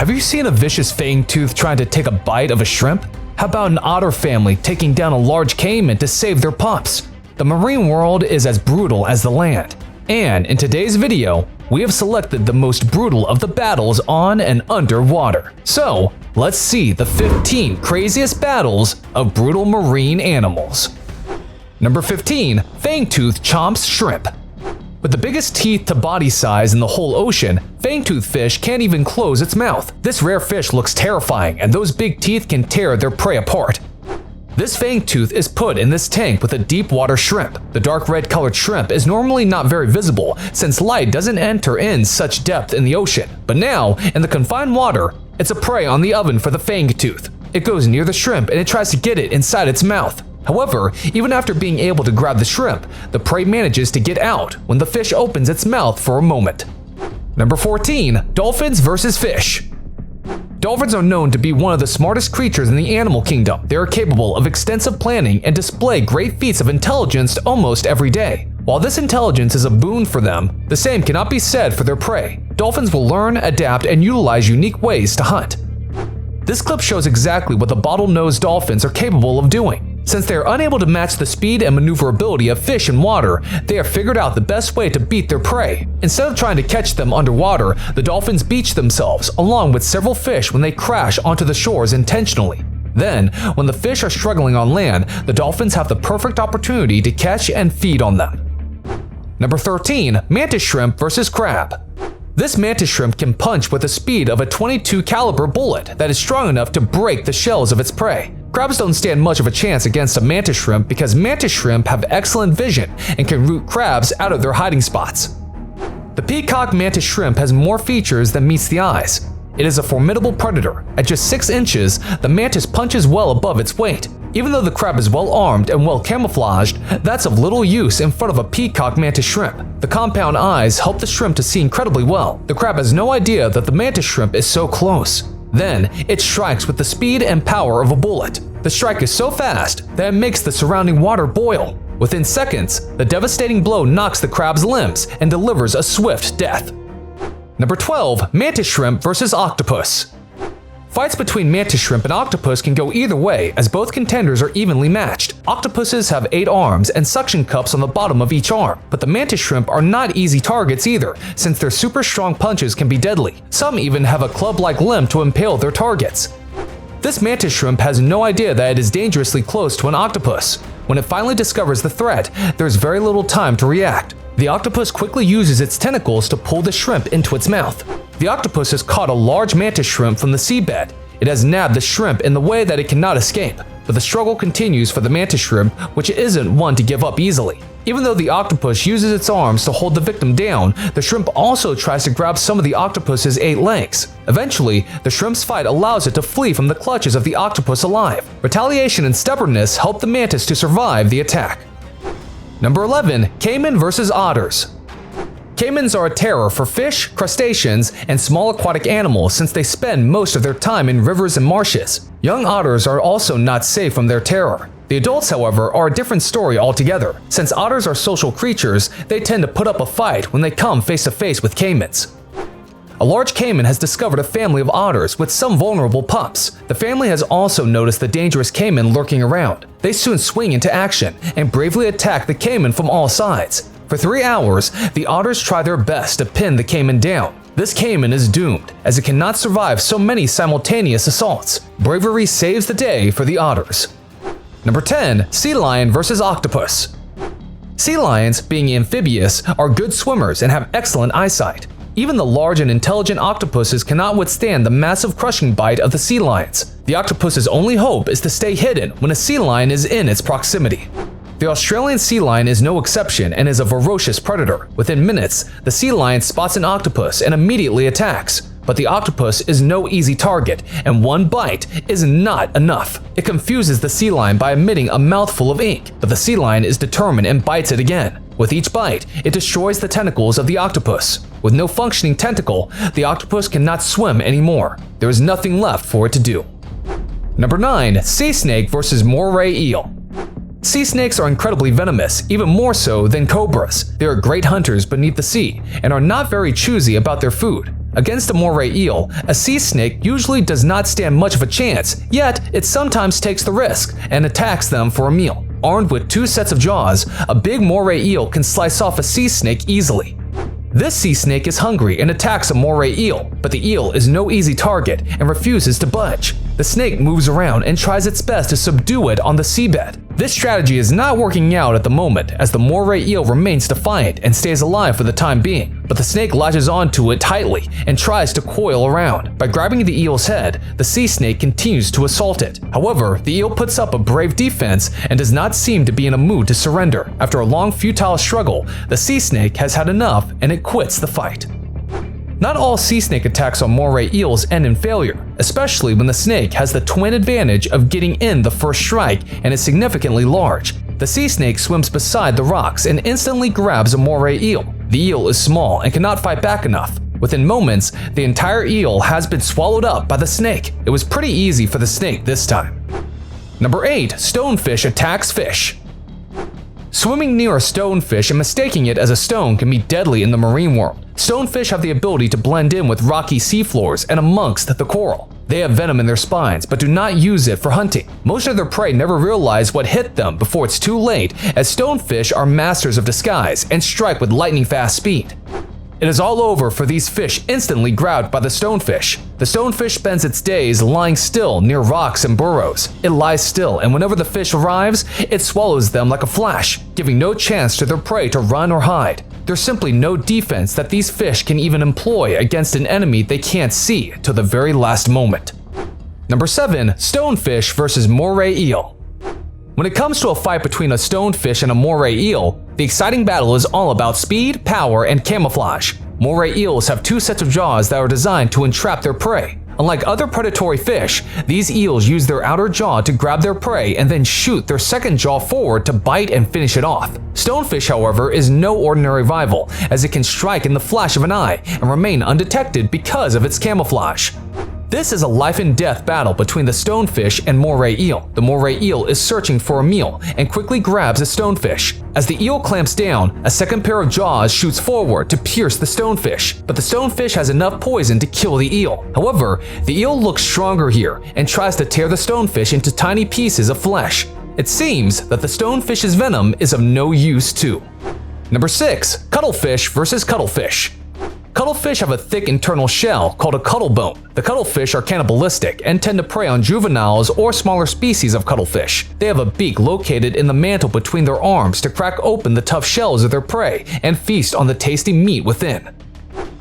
Have you seen a vicious fangtooth trying to take a bite of a shrimp? How about an otter family taking down a large caiman to save their pups? The marine world is as brutal as the land. And in today's video, we have selected the most brutal of the battles on and underwater. So, let's see the 15 craziest battles of brutal marine animals. Number 15. Fangtooth chomps shrimp. With the biggest teeth to body size in the whole ocean, fangtooth fish can't even close its mouth. This rare fish looks terrifying, and those big teeth can tear their prey apart. This fangtooth is put in this tank with a deep water shrimp. The dark red colored shrimp is normally not very visible since light doesn't enter in such depth in the ocean. But now, in the confined water, it's a prey on the oven for the fangtooth. It goes near the shrimp and it tries to get it inside its mouth. However, even after being able to grab the shrimp, the prey manages to get out when the fish opens its mouth for a moment. Number 14. Dolphins versus fish. Dolphins are known to be one of the smartest creatures in the animal kingdom. They are capable of extensive planning and display great feats of intelligence almost every day. While this intelligence is a boon for them, the same cannot be said for their prey. Dolphins will learn, adapt, and utilize unique ways to hunt. This clip shows exactly what the bottlenose dolphins are capable of doing. Since they are unable to match the speed and maneuverability of fish in water, they have figured out the best way to beat their prey. Instead of trying to catch them underwater, the dolphins beach themselves along with several fish when they crash onto the shores intentionally. Then, when the fish are struggling on land, the dolphins have the perfect opportunity to catch and feed on them. Number 13. Mantis shrimp versus crab. This mantis shrimp can punch with the speed of a .22 caliber bullet that is strong enough to break the shells of its prey. Crabs don't stand much of a chance against a mantis shrimp because mantis shrimp have excellent vision and can root crabs out of their hiding spots. The peacock mantis shrimp has more features than meets the eyes. It is a formidable predator. At just 6 inches, the mantis punches well above its weight. Even though the crab is well armed and well camouflaged, that's of little use in front of a peacock mantis shrimp. The compound eyes help the shrimp to see incredibly well. The crab has no idea that the mantis shrimp is so close. Then, it strikes with the speed and power of a bullet. The strike is so fast that it makes the surrounding water boil. Within seconds, the devastating blow knocks the crab's limbs and delivers a swift death. Number 12. Mantis shrimp versus octopus. Fights between mantis shrimp and octopus can go either way as both contenders are evenly matched. Octopuses have 8 arms and suction cups on the bottom of each arm, but the mantis shrimp are not easy targets either since their super strong punches can be deadly. Some even have a club-like limb to impale their targets. This mantis shrimp has no idea that it is dangerously close to an octopus. When it finally discovers the threat, there's very little time to react. The octopus quickly uses its tentacles to pull the shrimp into its mouth. The octopus has caught a large mantis shrimp from the seabed. It has nabbed the shrimp in the way that it cannot escape, but the struggle continues for the mantis shrimp, which isn't one to give up easily. Even though the octopus uses its arms to hold the victim down, the shrimp also tries to grab some of the octopus's 8 legs. Eventually, the shrimp's fight allows it to flee from the clutches of the octopus alive. Retaliation and stubbornness help the mantis to survive the attack. Number 11. Caiman versus otters. Caimans are a terror for fish, crustaceans, and small aquatic animals since they spend most of their time in rivers and marshes. Young otters are also not safe from their terror. The adults, however, are a different story altogether. Since otters are social creatures, they tend to put up a fight when they come face to face with caimans. A large caiman has discovered a family of otters with some vulnerable pups. The family has also noticed the dangerous caiman lurking around. They soon swing into action and bravely attack the caiman from all sides. For 3 hours, the otters try their best to pin the caiman down. This caiman is doomed, as it cannot survive so many simultaneous assaults. Bravery saves the day for the otters. Number 10. Sea lion versus octopus. Sea lions, being amphibious, are good swimmers and have excellent eyesight. Even the large and intelligent octopuses cannot withstand the massive crushing bite of the sea lions. The octopus's only hope is to stay hidden when a sea lion is in its proximity. The Australian sea lion is no exception and is a ferocious predator. Within minutes, the sea lion spots an octopus and immediately attacks. But the octopus is no easy target, and one bite is not enough. It confuses the sea lion by emitting a mouthful of ink, but the sea lion is determined and bites it again. With each bite, it destroys the tentacles of the octopus. With no functioning tentacle, the octopus cannot swim anymore. There is nothing left for it to do. Number 9. Sea snake versus moray eel. Sea snakes are incredibly venomous, even more so than cobras. They are great hunters beneath the sea and are not very choosy about their food. Against a moray eel, a sea snake usually does not stand much of a chance, yet it sometimes takes the risk and attacks them for a meal. Armed with 2 sets of jaws, a big moray eel can slice off a sea snake easily. This sea snake is hungry and attacks a moray eel, but the eel is no easy target and refuses to budge. The snake moves around and tries its best to subdue it on the seabed. This strategy is not working out at the moment, as the moray eel remains defiant and stays alive for the time being, but the snake latches onto it tightly and tries to coil around. By grabbing the eel's head, the sea snake continues to assault it. However, the eel puts up a brave defense and does not seem to be in a mood to surrender. After a long futile struggle, the sea snake has had enough and it quits the fight. Not all sea snake attacks on moray eels end in failure, especially when the snake has the twin advantage of getting in the first strike and is significantly large. The sea snake swims beside the rocks and instantly grabs a moray eel. The eel is small and cannot fight back enough. Within moments, the entire eel has been swallowed up by the snake. It was pretty easy for the snake this time. Number 8. Stonefish attacks fish. Swimming near a stonefish and mistaking it as a stone can be deadly in the marine world. Stonefish have the ability to blend in with rocky seafloors and amongst the coral. They have venom in their spines, but do not use it for hunting. Most of their prey never realize what hit them before it's too late, as stonefish are masters of disguise and strike with lightning-fast speed. It is all over for these fish instantly grabbed by the stonefish. The stonefish spends its days lying still near rocks and burrows. It lies still, and whenever the fish arrives, it swallows them like a flash, giving no chance to their prey to run or hide. There's simply no defense that these fish can even employ against an enemy they can't see till the very last moment. Number 7. Stonefish versus moray eel. When it comes to a fight between a stonefish and a moray eel, the exciting battle is all about speed, power, and camouflage. Moray eels have 2 sets of jaws that are designed to entrap their prey. Unlike other predatory fish, these eels use their outer jaw to grab their prey and then shoot their second jaw forward to bite and finish it off. Stonefish, however, is no ordinary rival, as it can strike in the flash of an eye and remain undetected because of its camouflage. This is a life and death battle between the stonefish and moray eel. The moray eel is searching for a meal and quickly grabs a stonefish. As the eel clamps down, a second pair of jaws shoots forward to pierce the stonefish, but the stonefish has enough poison to kill the eel. However, the eel looks stronger here and tries to tear the stonefish into tiny pieces of flesh. It seems that the stonefish's venom is of no use too. Number 6. Cuttlefish versus cuttlefish. Cuttlefish have a thick internal shell called a cuttlebone. The cuttlefish are cannibalistic and tend to prey on juveniles or smaller species of cuttlefish. They have a beak located in the mantle between their arms to crack open the tough shells of their prey and feast on the tasty meat within.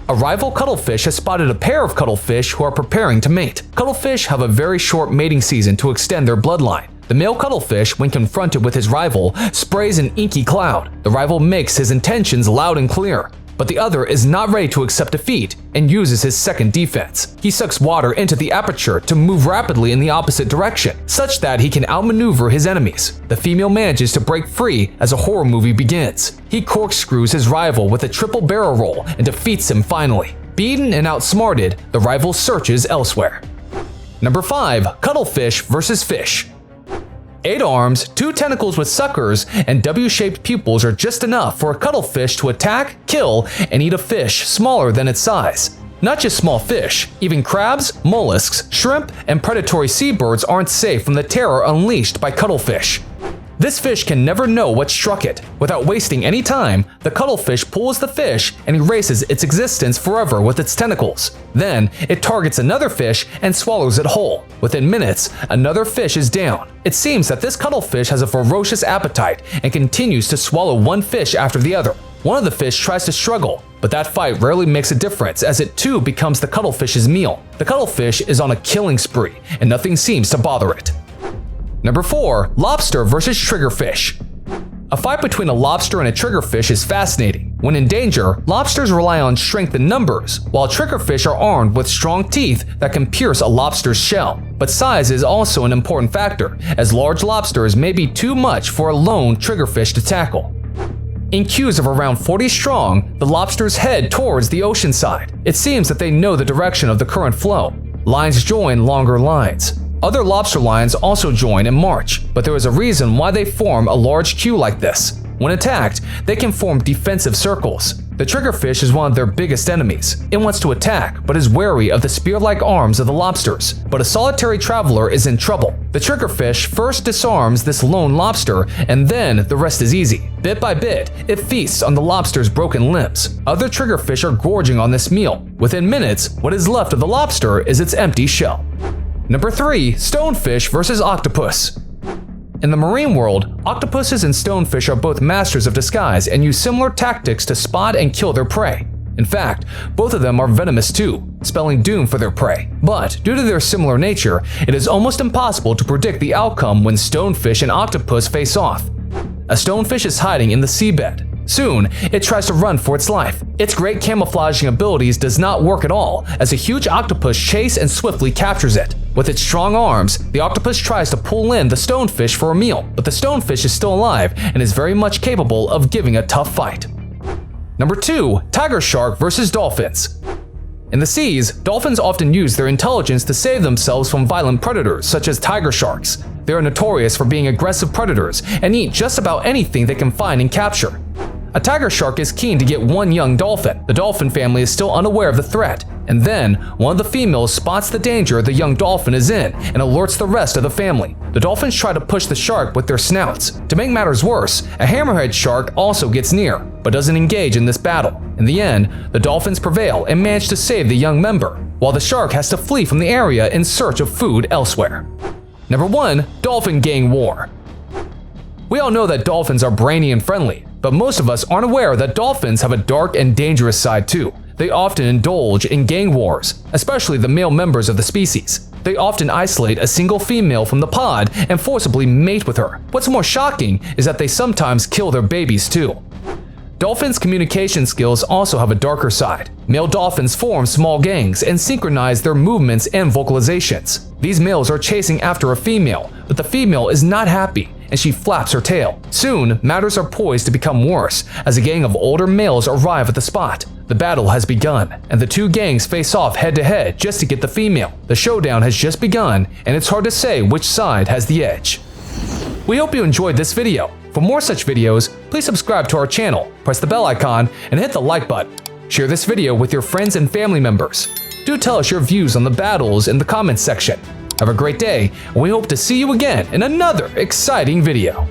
A rival cuttlefish has spotted a pair of cuttlefish who are preparing to mate. Cuttlefish have a very short mating season to extend their bloodline. The male cuttlefish, when confronted with his rival, sprays an inky cloud. The rival makes his intentions loud and clear, but the other is not ready to accept defeat and uses his second defense. He sucks water into the aperture to move rapidly in the opposite direction, such that he can outmaneuver his enemies. The female manages to break free as a horror movie begins. He corkscrews his rival with a triple barrel roll and defeats him finally. Beaten and outsmarted, the rival searches elsewhere. Number 5. Cuttlefish versus fish. 8 arms, 2 tentacles with suckers, and W-shaped pupils are just enough for a cuttlefish to attack, kill, and eat a fish smaller than its size. Not just small fish, even crabs, mollusks, shrimp, and predatory seabirds aren't safe from the terror unleashed by cuttlefish. This fish can never know what struck it. Without wasting any time, the cuttlefish pulls the fish and erases its existence forever with its tentacles. Then, it targets another fish and swallows it whole. Within minutes, another fish is down. It seems that this cuttlefish has a ferocious appetite and continues to swallow one fish after the other. One of the fish tries to struggle, but that fight rarely makes a difference as it too becomes the cuttlefish's meal. The cuttlefish is on a killing spree, and nothing seems to bother it. Number 4. Lobster versus triggerfish. A fight between a lobster and a triggerfish is fascinating. When in danger, lobsters rely on strength in numbers, while triggerfish are armed with strong teeth that can pierce a lobster's shell. But size is also an important factor, as large lobsters may be too much for a lone triggerfish to tackle. In queues of around 40 strong, the lobsters head towards the ocean side. It seems that they know the direction of the current flow. Lines join longer lines. Other lobster lines also join and march, but there is a reason why they form a large queue like this. When attacked, they can form defensive circles. The triggerfish is one of their biggest enemies. It wants to attack, but is wary of the spear-like arms of the lobsters. But a solitary traveler is in trouble. The triggerfish first disarms this lone lobster, and then the rest is easy. Bit by bit, it feasts on the lobster's broken limbs. Other triggerfish are gorging on this meal. Within minutes, what is left of the lobster is its empty shell. Number 3. Stonefish versus octopus. In the marine world, octopuses and stonefish are both masters of disguise and use similar tactics to spot and kill their prey. In fact, both of them are venomous too, spelling doom for their prey. But due to their similar nature, it is almost impossible to predict the outcome when stonefish and octopus face off. A stonefish is hiding in the seabed. Soon, it tries to run for its life. Its great camouflaging abilities does not work at all, as a huge octopus chases and swiftly captures it. With its strong arms, the octopus tries to pull in the stonefish for a meal, but the stonefish is still alive and is very much capable of giving a tough fight. Number 2. Tiger shark versus dolphins. In the seas, dolphins often use their intelligence to save themselves from violent predators such as tiger sharks. They are notorious for being aggressive predators and eat just about anything they can find and capture. A tiger shark is keen to get one young dolphin. The dolphin family is still unaware of the threat, and then one of the females spots the danger the young dolphin is in and alerts the rest of the family. The dolphins try to push the shark with their snouts. To make matters worse, a hammerhead shark also gets near, but doesn't engage in this battle. In the end, the dolphins prevail and manage to save the young member, while the shark has to flee from the area in search of food elsewhere. Number 1. Dolphin gang war. We all know that dolphins are brainy and friendly, but most of us aren't aware that dolphins have a dark and dangerous side too. They often indulge in gang wars, especially the male members of the species. They often isolate a single female from the pod and forcibly mate with her. What's more shocking is that they sometimes kill their babies too. Dolphins' communication skills also have a darker side. Male dolphins form small gangs and synchronize their movements and vocalizations. These males are chasing after a female, but the female is not happy and she flaps her tail. Soon, matters are poised to become worse as a gang of older males arrive at the spot. The battle has begun, and the two gangs face off head-to-head just to get the female. The showdown has just begun, and it's hard to say which side has the edge. We hope you enjoyed this video. For more such videos, please subscribe to our channel, press the bell icon, and hit the like button. Share this video with your friends and family members. Do tell us your views on the battles in the comments section. Have a great day, and we hope to see you again in another exciting video.